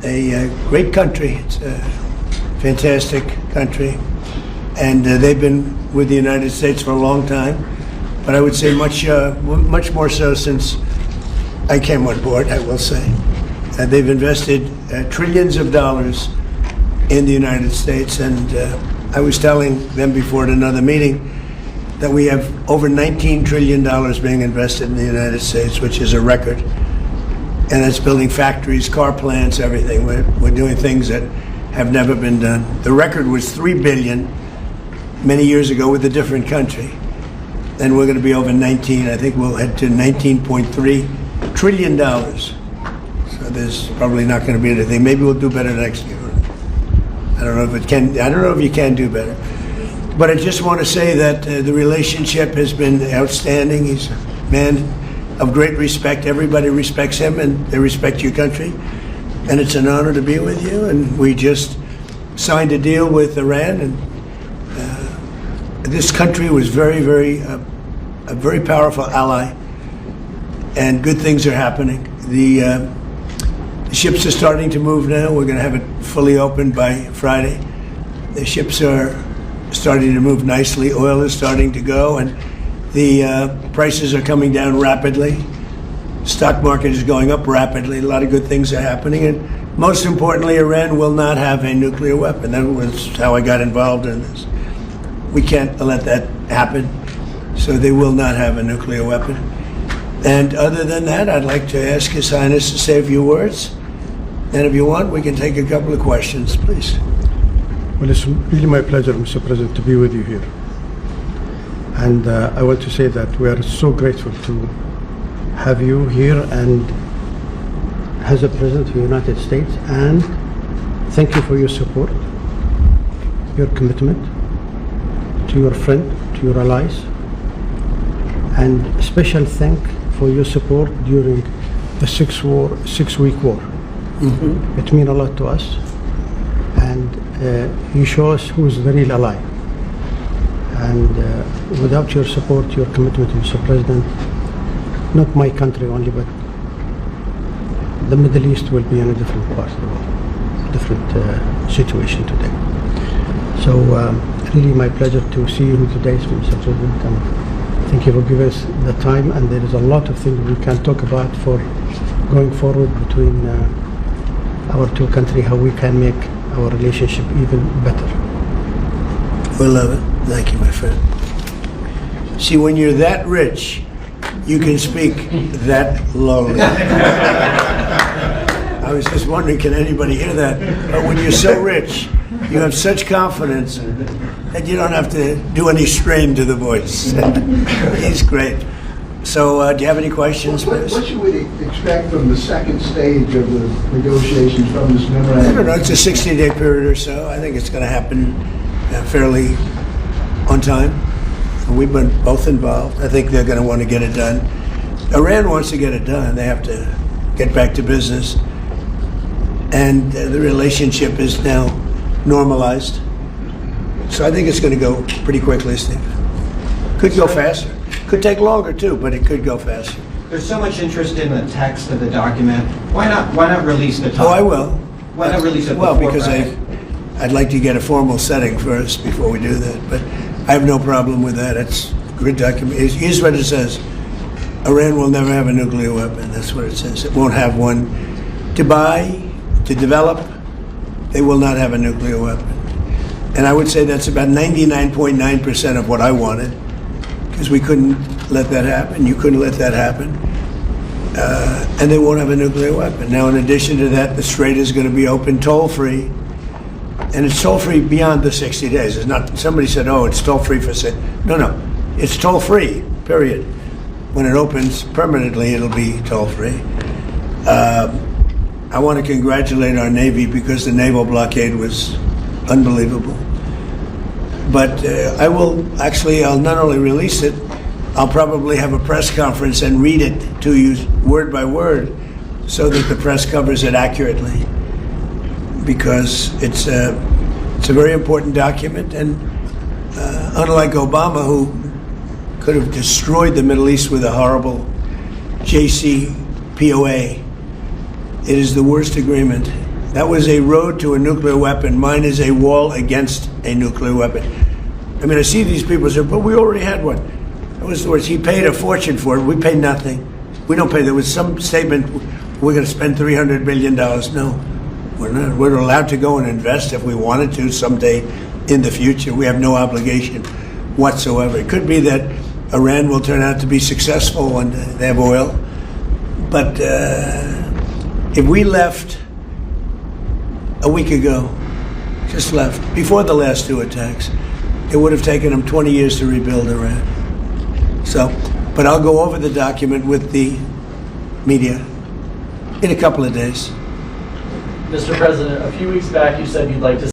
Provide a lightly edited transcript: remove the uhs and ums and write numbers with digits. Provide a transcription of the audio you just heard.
a great country. It's a fantastic country. And they've been with the United States for a long time. But I would say much more so since I came on board, I will say. They've invested trillions of dollars in the United States. And I was telling them before at another meeting that we have over $19 trillion being invested in the United States, which is a record. And it's building factories, car plants, everything. We're doing things that have never been done. The record was $3 billion many years ago with a different country. And we're going to be over 19. I think we'll head to $19.3 trillion. So there's probably not going to be anything. Maybe we'll do better next year. I don't know if it can. I don't know if you can do better. But I just want to say that the relationship has been outstanding. He's a man of great respect. Everybody respects him, and they respect your country. And it's an honor to be with you. And we just signed a deal with Iran, and this country was a very powerful ally. And good things are happening. The ships are starting to move now. We're going to have it fully open by Friday. The ships are starting to move nicely. Oil is starting to go, and the prices are coming down rapidly. Stock market is going up rapidly. A lot of good things are happening, and most importantly, Iran will not have a nuclear weapon. That was how I got involved in this. We can't let that happen, so they will not have a nuclear weapon. And other than that, I'd like to ask His Highness to say a few words, and if you want, we can take a couple of questions, please. Well, it's really my pleasure, Mr. President, to be with you here. And I want to say that we are so grateful to have you here and as a President of the United States, and thank you for your support, your commitment to your friend, to your allies, and special thank for your support during the six-week war. Mm-hmm. It means a lot to us, and you show us who's the real ally. And without your support, your commitment, Mr. President, not my country only, but the Middle East will be in a different part of the world, different situation today. So really my pleasure to see you today, Mr. President, and thank you for giving us the time. And there is a lot of things we can talk about for going forward between our two countries, how we can make our relationship even better. We love it. Thank you, my friend. See, when you're that rich, you can speak that lowly. I was just wondering, can anybody hear that? But when you're so rich, you have such confidence that you don't have to do any strain to the voice. He's great. So, do you have any questions, please? What should we expect from the second stage of the negotiations from this memorandum? I don't know. It's a 60-day period or so. I think it's going to happen fairly on time. We've been both involved. I think they're going to want to get it done. Iran wants to get it done. They have to get back to business. And the relationship is now normalized. So I think it's going to go pretty quickly, Steve. Could go faster. Could take longer too, but it could go faster. There's so much interest in the text of the document. Why not release the top? Oh, I will. Why not release it? Well, before because Friday? I'd like to get a formal setting first before we do that. But I have no problem with that. It's a good document. Here's what it says. Iran will never have a nuclear weapon. That's what it says. It won't have one to buy, to develop. They will not have a nuclear weapon. And I would say that's about 99.9% of what I wanted, because we couldn't let that happen. You couldn't let that happen. And they won't have a nuclear weapon. Now, in addition to that, the Strait is going to be open toll-free. And it's toll-free beyond the 60 days. It's not, somebody said, oh, it's toll-free for six. No. It's toll-free, period. When it opens permanently, it'll be toll-free. I want to congratulate our Navy, because the naval blockade was unbelievable. But I'll not only release it, I'll probably have a press conference and read it to you word by word, so that the press covers it accurately. Because it's a very important document, and unlike Obama, who could have destroyed the Middle East with a horrible JCPOA, it is the worst agreement That was a road to a nuclear weapon. Mine is a wall against a nuclear weapon. I mean, I see these people say, but we already had one. That was the words. He paid a fortune for it. We paid nothing. We don't pay. There was some statement, we're going to spend $300 billion. No, we're not. We're allowed to go and invest if we wanted to someday in the future. We have no obligation whatsoever. It could be that Iran will turn out to be successful and they have oil. But if we left a week ago, just left, before the last two attacks, it would have taken them 20 years to rebuild Iran. So, but I'll go over the document with the media in a couple of days. Mr. President, a few weeks back you said you'd like to